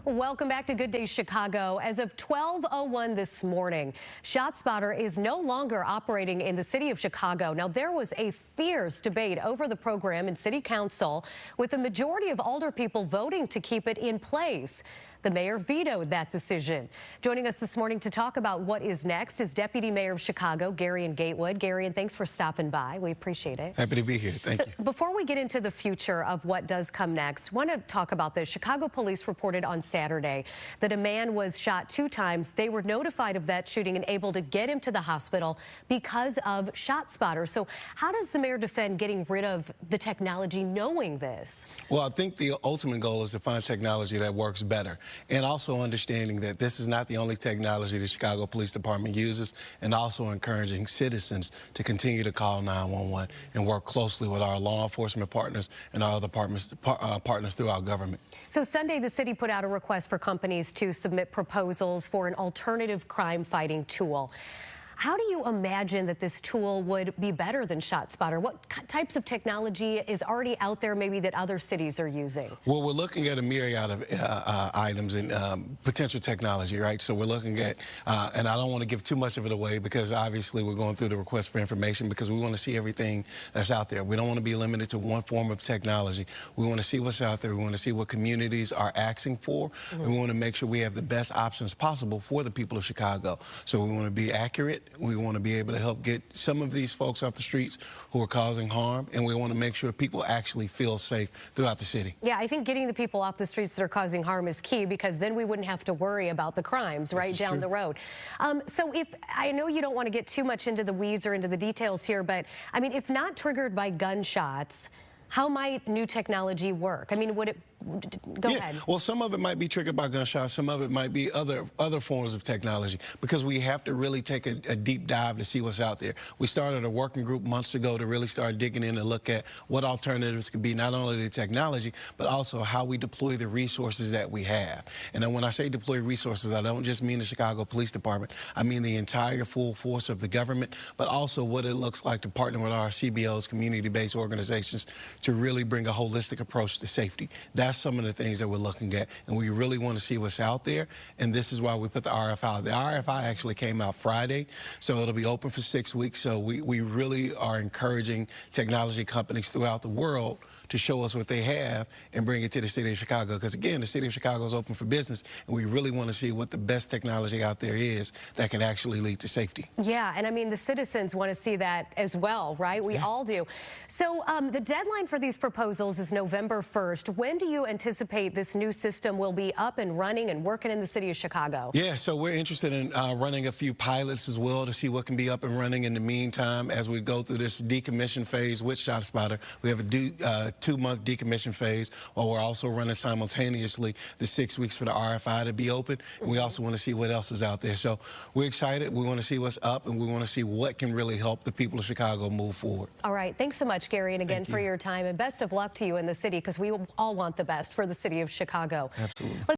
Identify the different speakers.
Speaker 1: Welcome back to Good Day Chicago. As of 12:01 this morning, ShotSpotter is no longer operating in the city of Chicago. Now, there was a fierce debate over the program in City Council, with the majority of alder people voting to keep it in place. The mayor vetoed that decision. Joining us this morning to talk about what is next is Deputy Mayor of Chicago, Gary Gatewood. Gary, thanks for stopping by. We appreciate it.
Speaker 2: Happy to be here. Thank you.
Speaker 1: Before we get into the future of what does come next, I want to talk about this. Chicago police reported on Saturday that a man was shot 2 times. They were notified of that shooting and able to get him to the hospital because of ShotSpotter. So how does the mayor defend getting rid of the technology knowing this?
Speaker 2: Well, I think the ultimate goal is to find technology that works better, and also understanding that this is not the only technology the Chicago Police Department uses, and also encouraging citizens to continue to call 911 and work closely with our law enforcement partners and our other partners throughout government.
Speaker 1: So Sunday, the city put out a request for companies to submit proposals for an alternative crime-fighting tool. How do you imagine that this tool would be better than ShotSpotter? What types of technology is already out there maybe that other cities are using?
Speaker 2: Well, we're looking at a myriad of items and potential technology, right? So we're looking at, and I don't want to give too much of it away because obviously we're going through the request for information because we want to see everything that's out there. We don't want to be limited to one form of technology. We want to see what's out there. We want to see what communities are asking for. And we want to make sure we have the best options possible for the people of Chicago. So we want to be accurate. We want to be able to help get some of these folks off the streets who are causing harm, and we want to make sure people actually feel safe throughout the city.
Speaker 1: Yeah, I think getting the people off the streets that are causing harm is key, because then we wouldn't have to worry about the crimes right down the road. So if I know you don't want to get too much into the weeds or into the details here, but I mean, if not triggered by gunshots, how might new technology work? I mean, would it go ahead?
Speaker 2: Well, some of it might be triggered by gunshots. Some of it might be other forms of technology, because we have to really take a deep dive to see what's out there. We started a working group months ago to really start digging in and look at what alternatives could be, not only the technology, but also how we deploy the resources that we have. And then when I say deploy resources, I don't just mean the Chicago Police Department. I mean the entire full force of the government, but also what it looks like to partner with our CBOs, community-based organizations, to really bring a holistic approach to safety. That's some of the things that we're looking at, and we really want to see what's out there, and this is why we put the RFI. The RFI actually came out Friday, so it'll be open for 6 weeks. So we really are encouraging technology companies throughout the world to show us what they have and bring it to the city of Chicago, because again, the city of Chicago is open for business, and we really want to see what the best technology out there is that can actually lead to safety.
Speaker 1: Yeah, and I mean, the citizens want to see that as well, right? We all do. So the deadline for these proposals is November 1st. When do you anticipate this new system will be up and running and working in the city of Chicago?
Speaker 2: Yeah, so we're interested in running a few pilots as well to see what can be up and running in the meantime as we go through this decommission phase with ShotSpotter. We have a 2-month decommission phase, while we're also running simultaneously the 6 weeks for the RFI to be open. And we also want to see what else is out there. So we're excited. We want to see what's up, and we want to see what can really help the people of Chicago move forward.
Speaker 1: All right. Thanks so much, Gary, and again for your time, and best of luck to you in the city, because we all want the best for the city of Chicago.
Speaker 2: Absolutely.